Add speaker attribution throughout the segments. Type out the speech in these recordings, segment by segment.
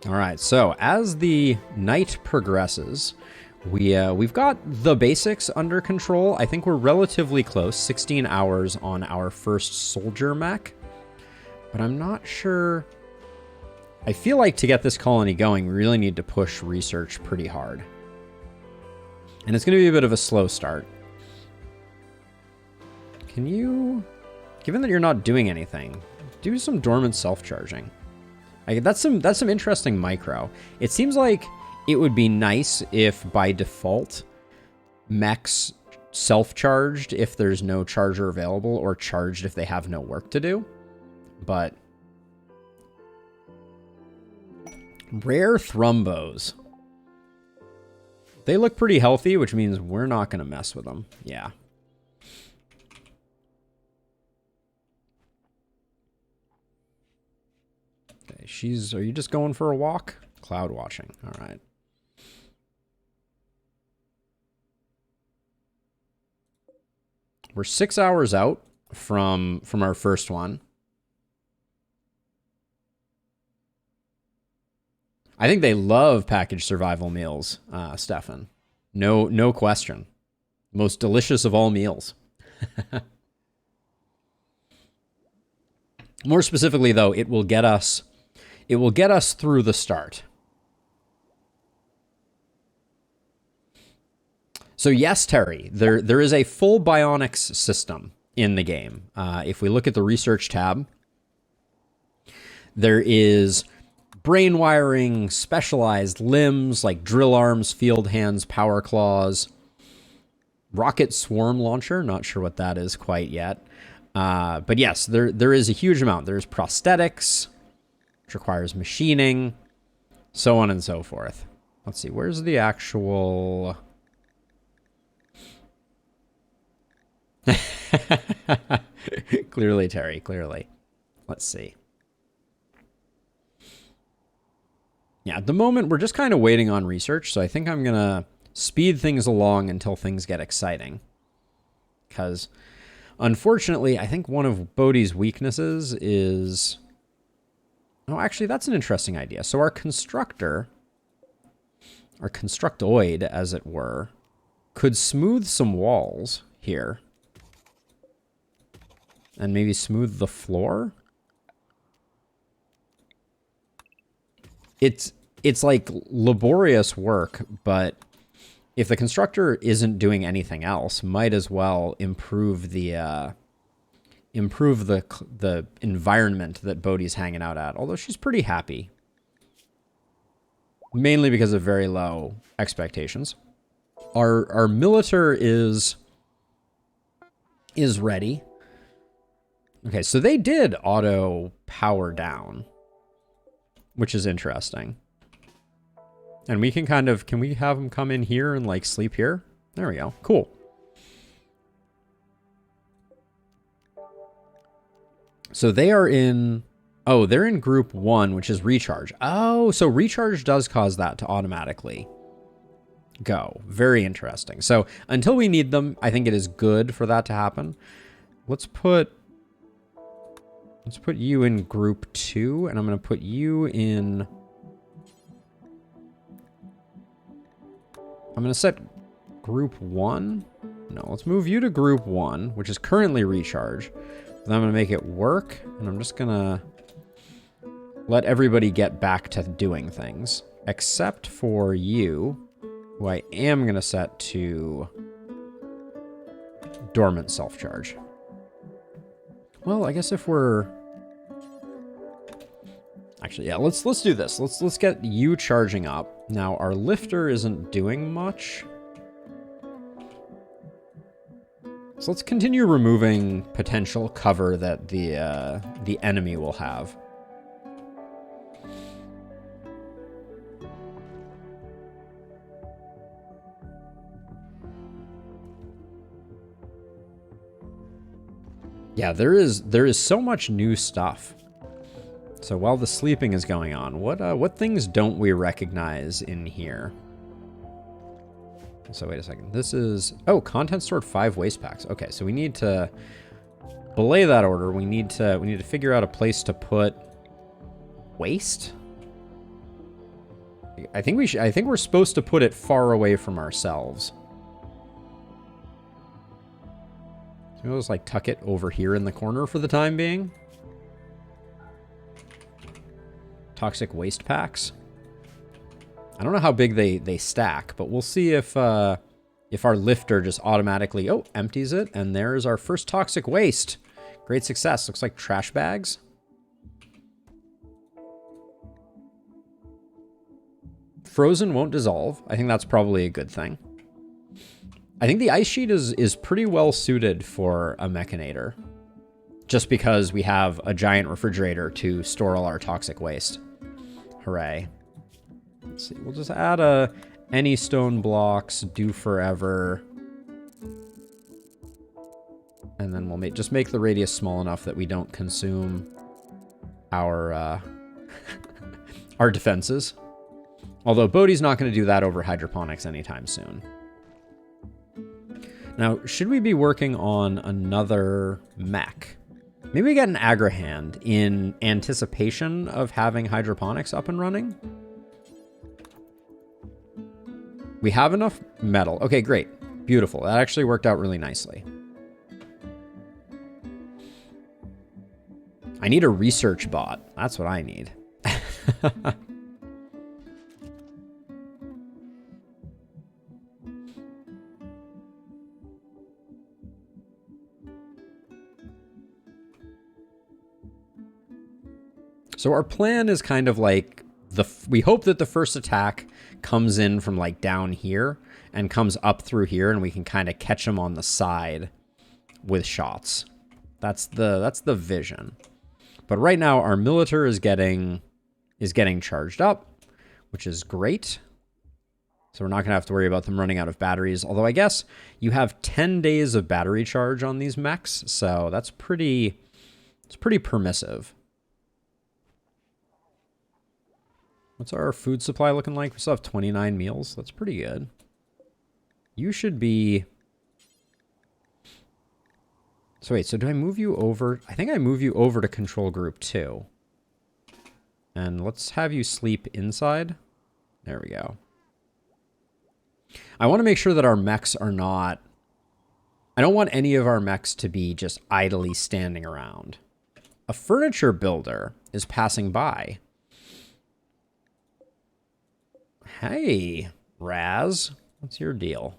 Speaker 1: All right, so as the night progresses, we've got the basics under control. I think we're relatively close, 16 hours on our first soldier mech, but I'm not sure. I feel like to get this colony going, we really need to push research pretty hard. And it's going to be a bit of a slow start. Can you, given that you're not doing anything, do some dormant self-charging? Like, that's some interesting micro. It seems like it would be nice if by default mechs self-charged if there's no charger available, or charged if they have no work to do. But rare thrumbos. They look pretty healthy, which means we're not going to mess with them. Yeah. Are you just going for a walk? Cloud watching. All right. We're 6 hours out from our first one. I think they love packaged survival meals, Stefan. No question. Most delicious of all meals. More specifically, though, it will get us through the start. So yes, Terry, there is a full bionics system in the game. If we look at the research tab, there is brain wiring, specialized limbs like drill arms, field hands, power claws, rocket swarm launcher. Not sure what that is quite yet. But yes, there is a huge amount. There's prosthetics, which requires machining, so on and so forth. Let's see, where's the actual... Clearly, Terry, clearly. Let's see. Yeah, at the moment, we're just kind of waiting on research, so I think I'm going to speed things along until things get exciting. Because, unfortunately, I think one of BODE's weaknesses is... Oh, actually, that's an interesting idea. So our constructor, our constructoid, as it were, could smooth some walls here. And maybe smooth the floor? It's like laborious work, but if the constructor isn't doing anything else, might as well improve the environment that Bodhi's hanging out at. Although she's pretty happy, mainly because of very low expectations. Our militar is ready. Okay, so they did auto power down, which is interesting. And we can kind of, can we have them come in here and like sleep here? There we go. Cool. So they are in, oh, they're in group 1, which is recharge. Oh, so recharge does cause that to automatically go. Very interesting. So until we need them, I think it is good for that to happen. Let's put you in group 2, and I'm going to put you in... I'm going to set group 1. No, let's move you to group 1, which is currently recharge. Then I'm going to make it work, and I'm just going to let everybody get back to doing things, except for you, who I am going to set to dormant self-charge. Well, I guess if we're... Actually, yeah, let's do this. Let's get you charging up. Now, our lifter isn't doing much. So let's continue removing potential cover that the enemy will have. Yeah, there is so much new stuff. So while the sleeping is going on, what things don't we recognize in here? So wait a second. This is, oh, content stored 5 waste packs. Okay, so we need to belay that order. We need to figure out a place to put waste. I think we're supposed to put it far away from ourselves. So we'll just like tuck it over here in the corner for the time being. Toxic waste packs. I don't know how big they stack, but we'll see if our lifter just automatically, empties it. And there's our first toxic waste. Great success. Looks like trash bags. Frozen won't dissolve. I think that's probably a good thing. I think the ice sheet is pretty well suited for a Mechanator. Just because we have a giant refrigerator to store all our toxic waste. Hooray. Let's see. We'll just add any stone blocks, do forever. And then we'll just make the radius small enough that we don't consume our our defenses. Although BODE-'s not going to do that over hydroponics anytime soon. Now, should we be working on another mech? Maybe we get an Agrahand in anticipation of having hydroponics up and running. We have enough metal. Okay, great. Beautiful. That actually worked out really nicely. I need a research bot. That's what I need. So our plan is kind of like, we hope that the first attack comes in from like down here and comes up through here, and we can kind of catch them on the side with shots. That's the vision. But right now our Militar is getting charged up, which is great. So we're not gonna have to worry about them running out of batteries. Although I guess you have 10 days of battery charge on these mechs, so it's pretty permissive. What's our food supply looking like? We still have 29 meals. That's pretty good. You should be... So wait, so do I move you over? I think I move you over to control group 2. And let's have you sleep inside. There we go. I want to make sure that our mechs are not... I don't want any of our mechs to be just idly standing around. A furniture builder is passing by. Hey, Raz. What's your deal?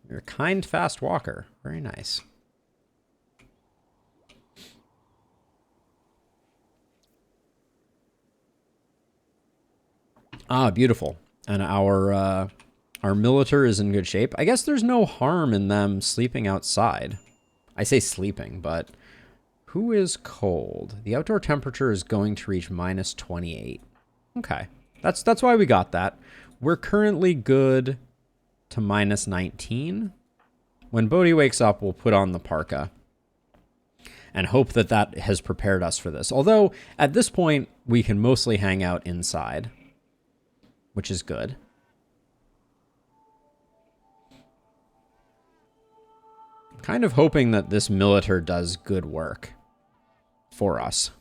Speaker 1: You're a kind, fast walker. Very nice. Ah, beautiful. And our Militar is in good shape. I guess there's no harm in them sleeping outside. I say sleeping, but who is cold? The outdoor temperature is going to reach minus 28. Okay. That's why we got that. We're currently good to minus 19. When BODE wakes up, we'll put on the parka and hope that that has prepared us for this. Although, at this point, we can mostly hang out inside, which is good. I'm kind of hoping that this Militar does good work for us.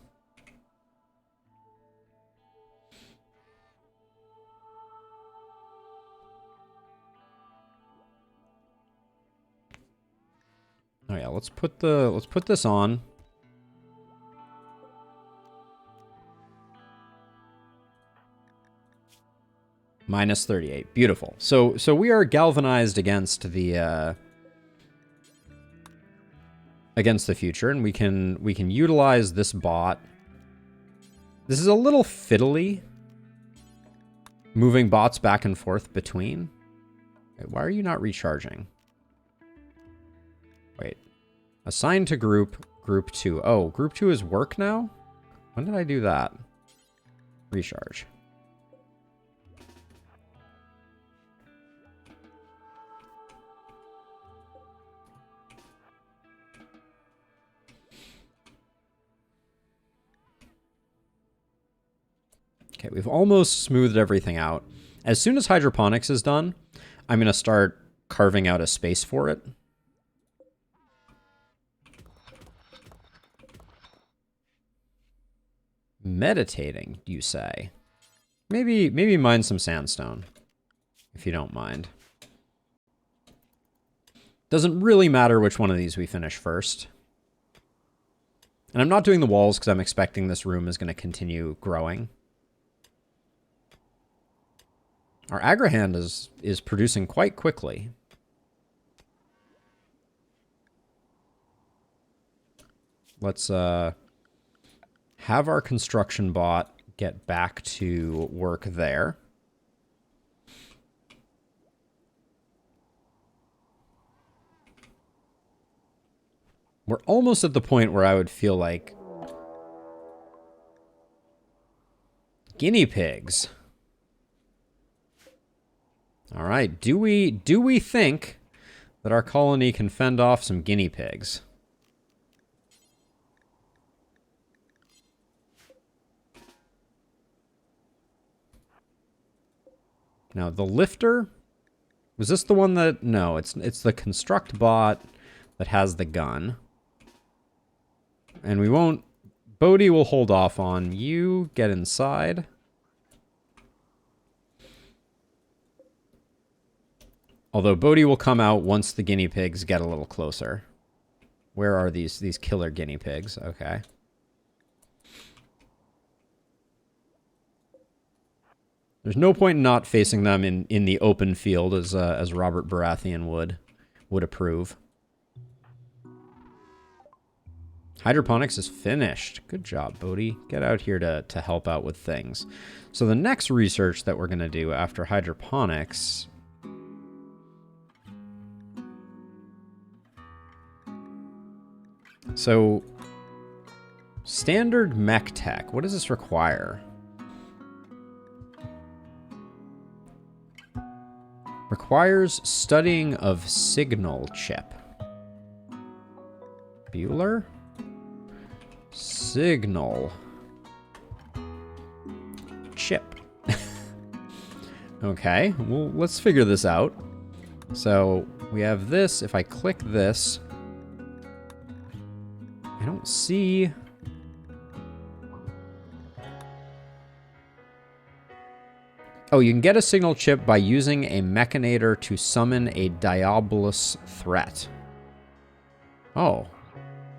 Speaker 1: Oh yeah, let's put this on. Minus 38. Beautiful. So we are galvanized against the future, and we can utilize this bot. This is a little fiddly, moving bots back and forth between. Wait, why are you not recharging? Wait. Assign to group 2. Oh, group 2 is work now? When did I do that? Recharge. Okay, we've almost smoothed everything out. As soon as hydroponics is done, I'm going to start carving out a space for it. Meditating, you say? maybe mine some sandstone, if you don't mind. Doesn't really matter which one of these we finish first. And I'm not doing the walls because I'm expecting this room is going to continue growing. Our Agrahand is producing quite quickly. Let's have our construction bot get back to work there. We're almost at the point where I would feel like guinea pigs. All right, do we think that our colony can fend off some guinea pigs? Now, the lifter, was this the one that, no, it's the construct bot that has the gun. And we won't, Bodhi will hold off on you, get inside. Although Bodhi will come out once the guinea pigs get a little closer. Where are these killer guinea pigs? Okay. There's no point in not facing them in the open field as Robert Baratheon would approve. Hydroponics is finished. Good job, Bodhi. Get out here to help out with things. So the next research that we're going to do after hydroponics... So, standard mech tech. What does this require? Requires studying of signal chip. Bueller? Signal chip. Okay, well, let's figure this out. So we have this. If I click this, I don't see... Oh, you can get a signal chip by using a mechanator to summon a diabolus threat. Oh.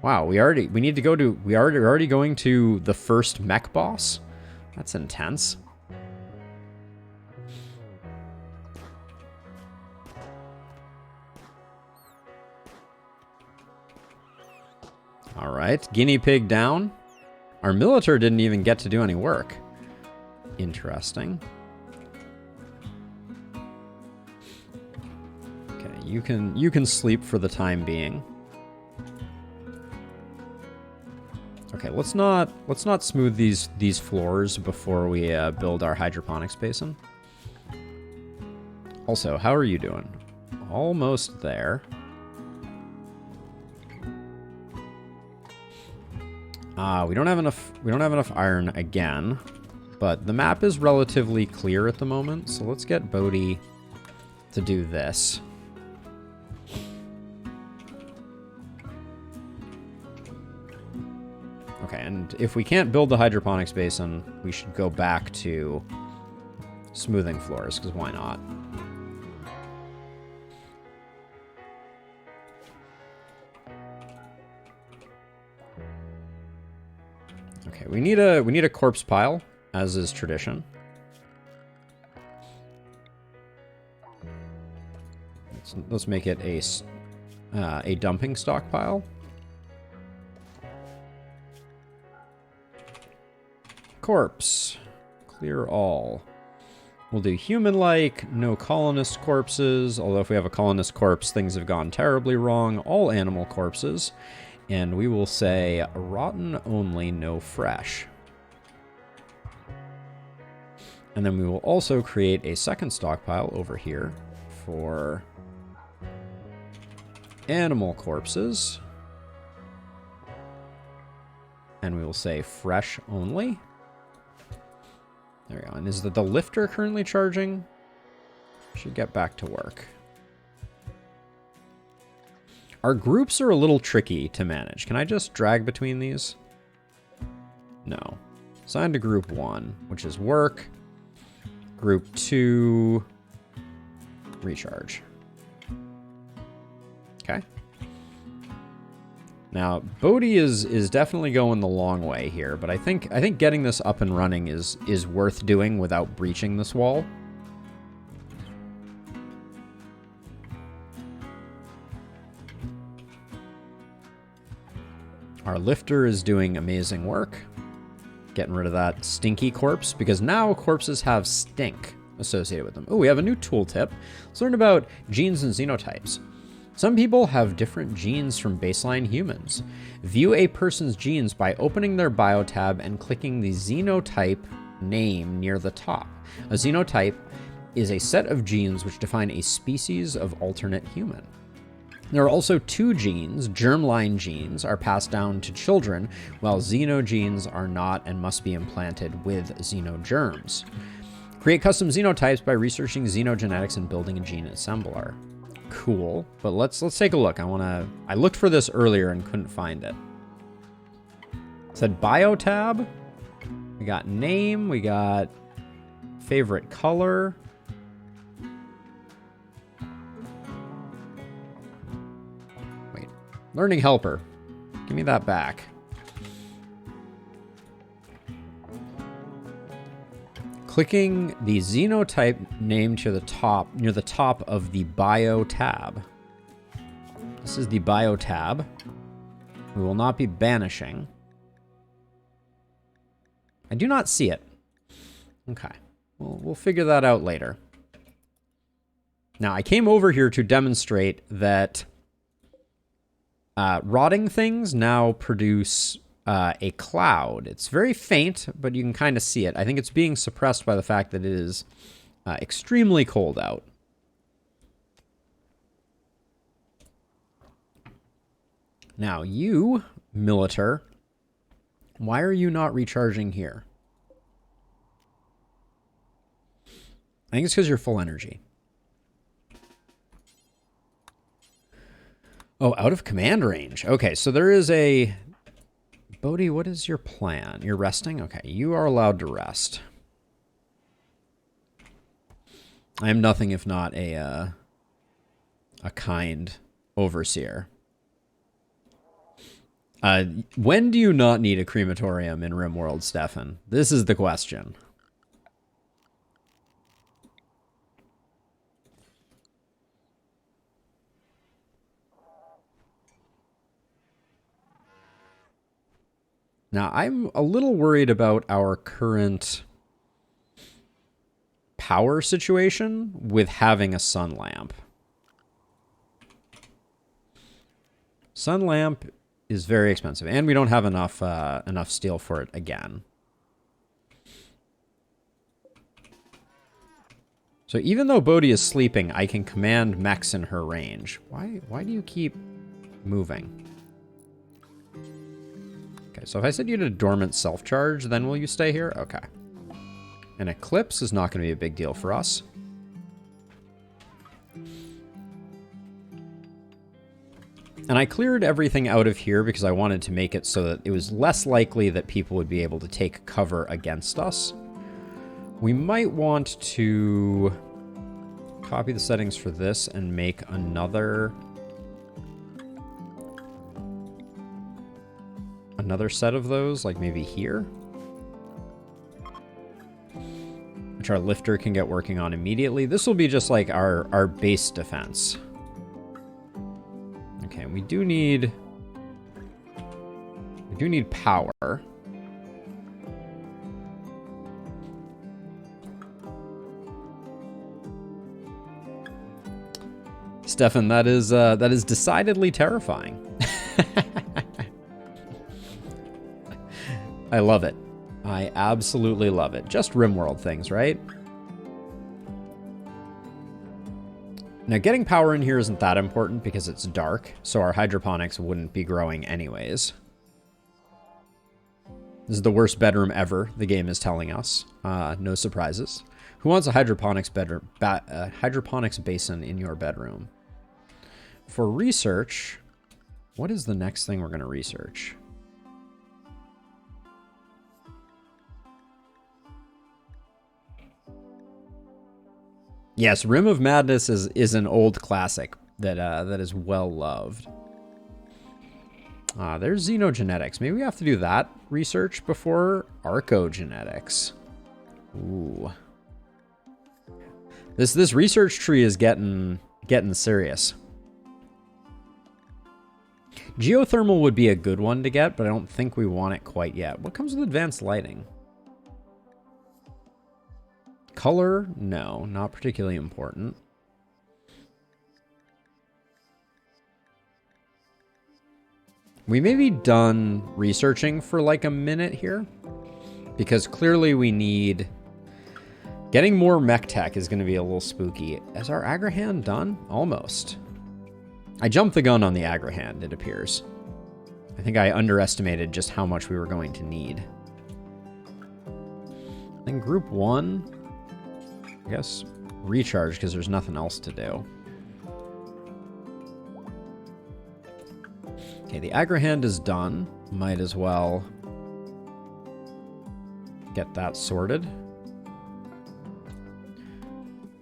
Speaker 1: Wow, we need to go to... We're already going to the first mech boss? That's intense. All right, guinea pig down. Our militator didn't even get to do any work. Interesting. Okay, you can sleep for the time being. Okay, let's not smooth these floors before we build our hydroponics basin. Also, how are you doing? Almost there. We don't have enough iron again, but the map is relatively clear at the moment, so let's get Bodhi to do this. Okay, and if we can't build the hydroponics basin, we should go back to smoothing floors, because why not? Okay, we need a corpse pile, as is tradition. Let's make it a dumping stockpile. Corpse. Clear all. We'll do human-like, no colonist corpses, although if we have a colonist corpse, things have gone terribly wrong. All animal corpses. And we will say rotten only, no fresh. And then we will also create a second stockpile over here for animal corpses. And we will say fresh only. There we go. And is the lifter currently charging? Should get back to work. Our groups are a little tricky to manage. Can I just drag between these? No. Assign to group 1, which is work. Group 2, recharge. Okay. Now, BODE is definitely going the long way here, but I think getting this up and running is worth doing without breaching this wall. Our lifter is doing amazing work. Getting rid of that stinky corpse, because now corpses have stink associated with them. Oh, we have a new tooltip. Let's learn about genes and xenotypes. Some people have different genes from baseline humans. View a person's genes by opening their bio tab and clicking the xenotype name near the top. A xenotype is a set of genes which define a species of alternate human. There are also two genes. Germline genes are passed down to children, while xenogenes are not and must be implanted with xenogerms. Create custom xenotypes by researching xenogenetics and building a gene assembler. Cool, but let's take a look. I looked for this earlier and couldn't find it. It said bio tab. We got name, we got favorite color. Wait, learning helper. Give me that back. Clicking the xenotype name to the top, near the top of the bio tab. This is the bio tab. We will not be banishing. I do not see it. Okay, we'll figure that out later. Now, I came over here to demonstrate that rotting things now produce a cloud. It's very faint, but you can kind of see it. I think it's being suppressed by the fact that it is extremely cold out. Now, you, Militar, why are you not recharging here? I think it's because you're full energy. Oh, out of command range. Okay, so there is a... BODE, what is your plan? You're resting? Okay, you are allowed to rest. I am nothing if not a kind overseer. When do you not need a crematorium in RimWorld, Stefan? This is the question. Now, I'm a little worried about our current power situation with having a sun lamp. Sun lamp is very expensive, and we don't have enough enough steel for it again. So even though BODE is sleeping, I can command mechs in her range. Why do you keep moving? Okay, so if I said you had a dormant self-charge, then will you stay here? Okay. An eclipse is not going to be a big deal for us. And I cleared everything out of here because I wanted to make it so that it was less likely that people would be able to take cover against us. We might want to copy the settings for this and make another set of those, like maybe here, which our lifter can get working on immediately. This will be just like our base defense. Okay, we do need power. Stefan, that is decidedly terrifying. I love it. I absolutely love it. Just RimWorld things, right? Now, getting power in here isn't that important because it's dark, so our hydroponics wouldn't be growing anyways. This is the worst bedroom ever, the game is telling us. No surprises. Who wants a hydroponics basin in your bedroom? For research, what is the next thing we're going to research? Yes, Rim of Madness is an old classic that that is well loved. There's xenogenetics. Maybe we have to do that research before archogenetics. Ooh. This research tree is getting serious. Geothermal would be a good one to get, but I don't think we want it quite yet. What comes with advanced lighting? Color? No, not particularly important. We may be done researching for like a minute here, because clearly we need... Getting more mech tech is going to be a little spooky. Is our Agrahand done? Almost. I jumped the gun on the Agrahand, it appears. I think I underestimated just how much we were going to need. Then group 1, I guess recharge because there's nothing else to do. Okay, the Agrahand is done. Might as well get that sorted.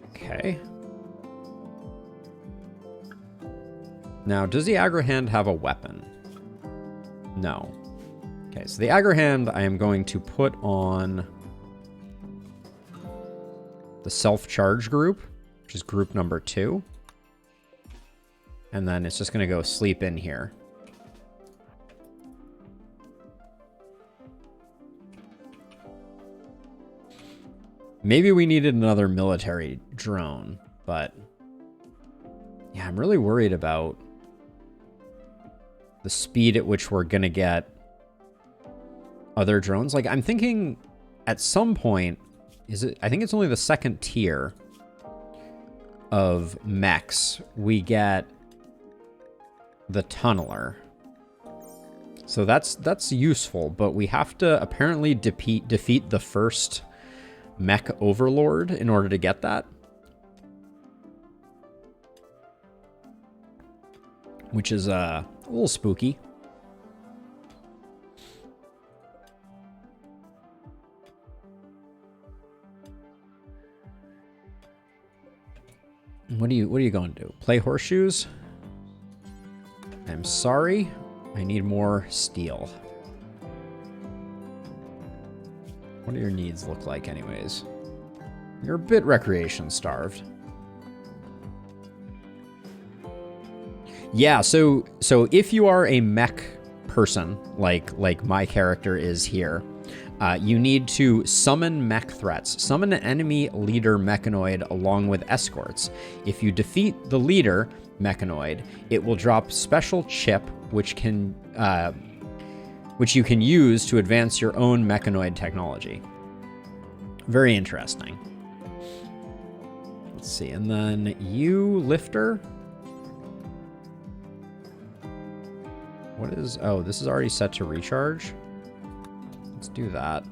Speaker 1: Okay. Now, does the Agrahand have a weapon? No. Okay, so the Agrahand I am going to put on the self-charge group, which is group number 2. And then it's just going to go sleep in here. Maybe we needed another military drone, but yeah, I'm really worried about the speed at which we're going to get other drones. Like, I'm thinking at some point, I think it's only the second tier of mechs, we get the tunneler. So that's useful, but we have to apparently defeat the first mech overlord in order to get that. Which is a little spooky. What are you going to do? Play horseshoes? I'm sorry. I need more steel. What do your needs look like anyways? You're a bit recreation starved. Yeah, so if you are a mech person, like my character is here, you need to summon mech threats. Summon an enemy leader mechanoid along with escorts. If you defeat the leader mechanoid, it will drop special chip, which you can use to advance your own mechanoid technology. Very interesting. Let's see, and then you, lifter. What is... Oh, this is already set to recharge. Let's do that.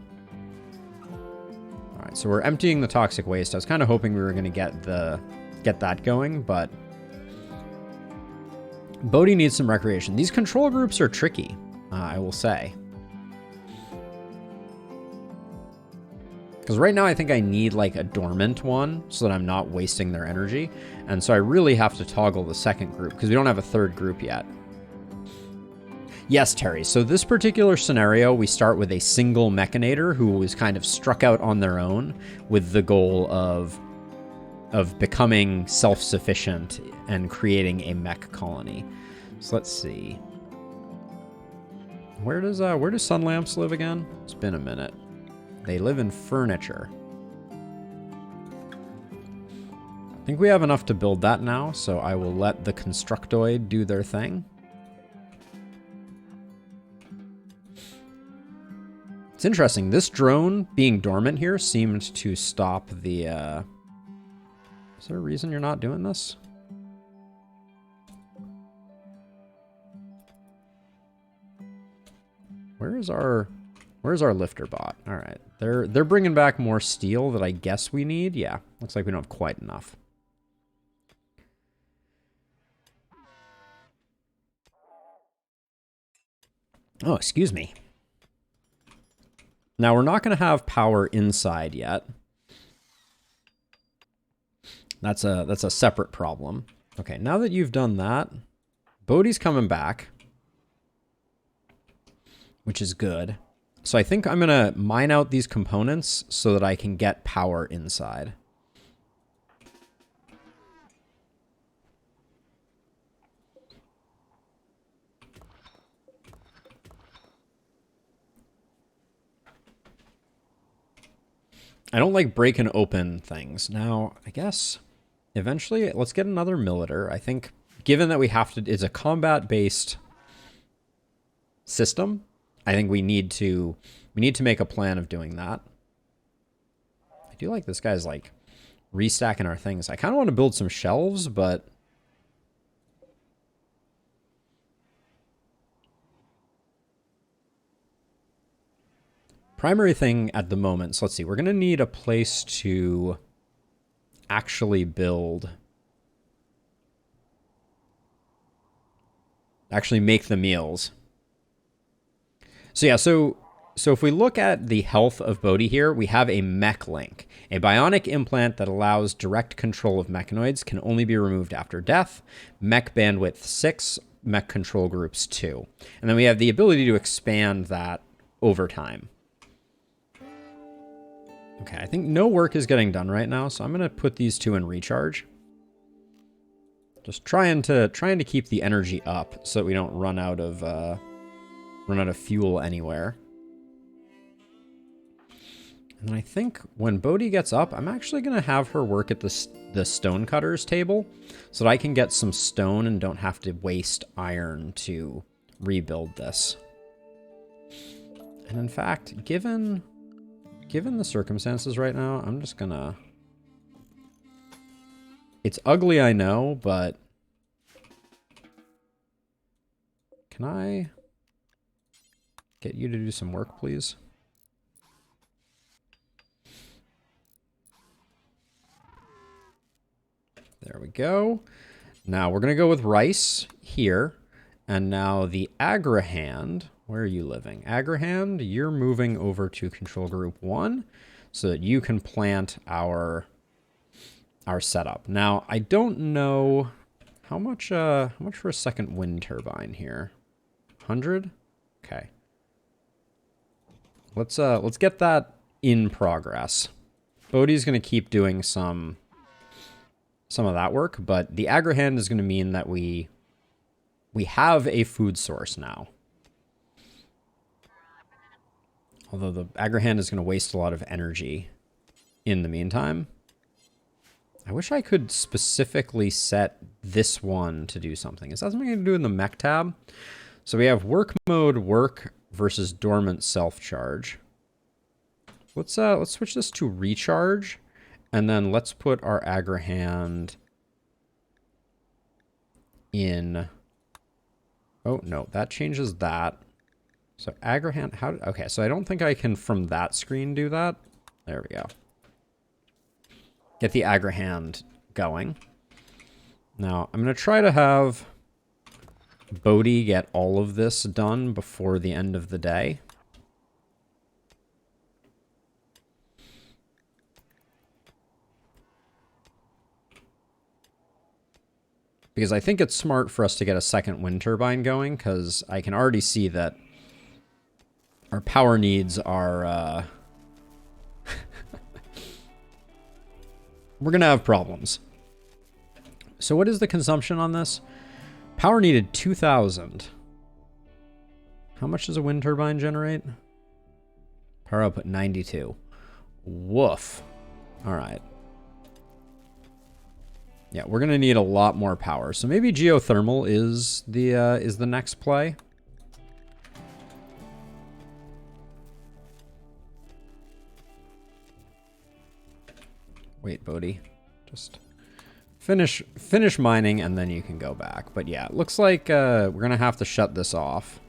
Speaker 1: All right, so we're emptying the toxic waste. I was kind of hoping we were going to get that going, but BODE needs some recreation. These control groups are tricky, I will say. Because right now I think I need like a dormant one so that I'm not wasting their energy. And so I really have to toggle the second group because we don't have a third group yet. Yes, Terry. So this particular scenario, we start with a single mechanator who was kind of struck out on their own with the goal of becoming self-sufficient and creating a mech colony. So let's see. Where do sun lamps live again? It's been a minute. They live in furniture. I think we have enough to build that now, so I will let the constructoid do their thing. It's interesting. This drone being dormant here seemed to stop the... Is there a reason you're not doing this? Where's our lifter bot? All right, they're bringing back more steel that I guess we need. Yeah, looks like we don't have quite enough. Oh, excuse me. Now we're not going to have power inside yet. That's a separate problem. Okay, now that you've done that, BODE's coming back, which is good. So I think I'm going to mine out these components so that I can get power inside. I don't like breaking open things. Now, I guess eventually let's get another Militer. I think given that we have to, it's a combat-based system, I think we need to make a plan of doing that. I do like this guy's like restacking our things. I kind of want to build some shelves, but primary thing at the moment, so let's see, we're going to need a place to actually make the meals. So yeah, so if we look at the health of BODE here, we have a Mech link. A bionic implant that allows direct control of mechanoids can only be removed after death. Mech bandwidth 6, Mech control groups 2. And then we have the ability to expand that over time. Okay, I think no work is getting done right now, so I'm going to put these two in recharge. Just trying to keep the energy up so that we don't run out of fuel anywhere. And then I think when BODE gets up, I'm actually going to have her work at the stone cutters table so that I can get some stone and don't have to waste iron to rebuild this. And in fact, given the circumstances right now, I'm just gonna... It's ugly, I know, but... Can I get you to do some work, please? There we go. Now we're gonna go with rice here. And now the Agrahand, where are you living? Agrahand, you're moving over to control group 1 so that you can plant our setup. Now, I don't know how much for a second wind turbine here. 100? Okay. Let's get that in progress. BODE's going to keep doing some of that work, but the Agrahand is going to mean that we have a food source now. Although the Agrahand is going to waste a lot of energy in the meantime. I wish I could specifically set this one to do something. Is that something I can do in the Mech tab? So we have work mode, work versus dormant self-charge. Let's switch this to recharge, and then let's put our Agrahand in... Oh, no, that changes that. So Agrahand, okay, so I don't think I can from that screen do that. There we go. Get the Agrahand going. Now, I'm going to try to have BODE get all of this done before the end of the day. Because I think it's smart for us to get a second wind turbine going, because I can already see that our power needs are... we're going to have problems. So what is the consumption on this? Power needed 2,000. How much does a wind turbine generate? Power output 92. Woof. All right. Yeah, we're gonna need a lot more power. So maybe geothermal is the next play. Wait, BODE, just finish mining and then you can go back. But yeah, it looks like we're gonna have to shut this off.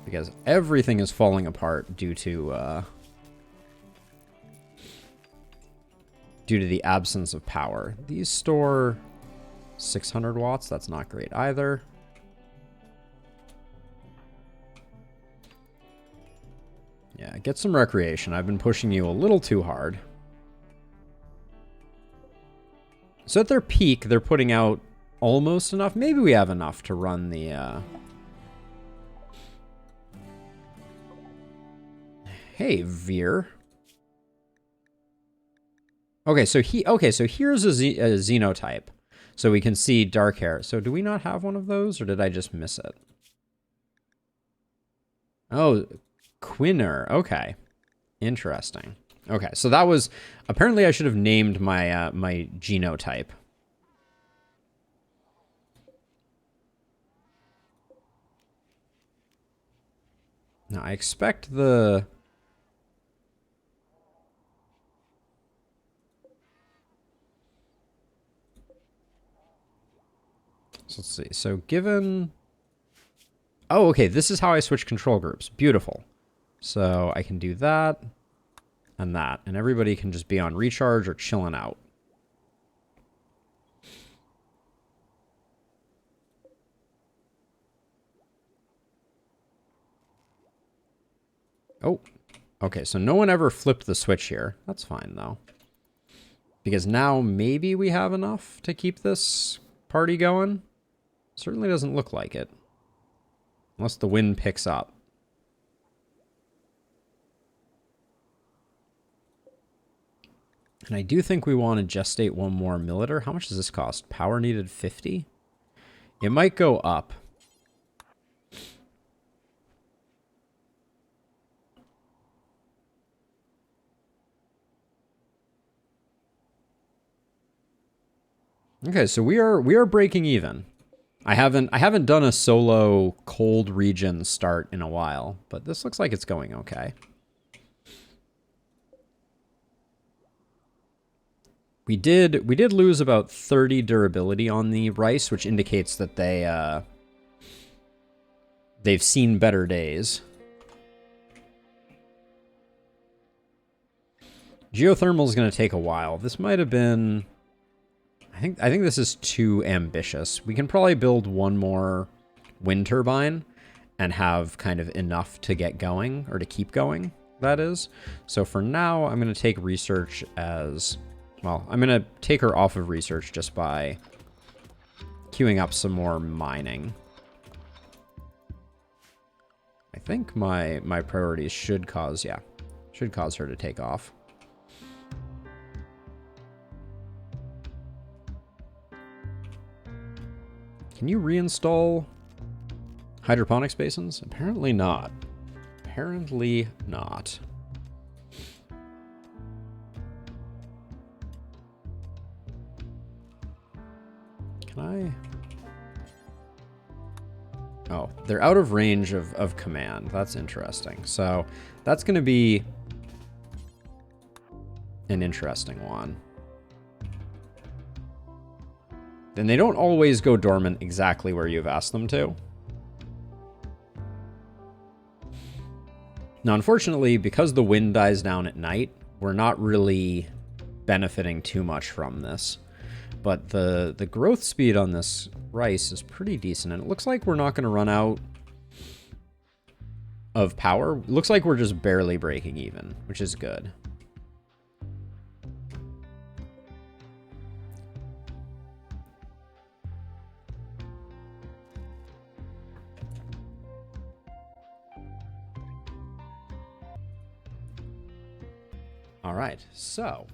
Speaker 1: Because everything is falling apart due to the absence of power. These store 600 watts. That's not great either. Yeah, get some recreation. I've been pushing you a little too hard. So at their peak, they're putting out almost enough. Maybe we have enough to run the... Hey, Veer. Okay, so here's a xenotype. So we can see dark hair. So do we not have one of those, or did I just miss it? Oh, Quinner. Okay. Interesting. Okay, so that was... Apparently I should have named my my genotype. Now, I expect the... So let's see. So given... Oh, okay. This is how I switch control groups. Beautiful. So I can do that and that. And everybody can just be on recharge or chilling out. Oh, okay. So no one ever flipped the switch here. That's fine, though. Because now maybe we have enough to keep this party going. Certainly doesn't look like it. Unless the wind picks up. And I do think we want to gestate one more militer. How much does this cost? Power needed 50? It might go up. Okay, so we are breaking even. I haven't done a solo cold region start in a while, but this looks like it's going okay. We did lose about 30 durability on the rice, which indicates that they've seen better days. Geothermal is going to take a while. This might have been... I think this is too ambitious. We can probably build one more wind turbine and have kind of enough to get going, or to keep going, that is. So for now, I'm going to take research as... Well, I'm going to take her off of research just by queuing up some more mining. I think my priorities should cause her to take off. Can you reinstall hydroponics basins? Apparently not. Apparently not. Can I? Oh, they're out of range of command. That's interesting. So that's going to be an interesting one. And they don't always go dormant exactly where you've asked them to. Now, unfortunately, because the wind dies down at night, we're not really benefiting too much from this. But the growth speed on this rice is pretty decent, and it looks like we're not going to run out of power. It looks like we're just barely breaking even, which is good. All right, so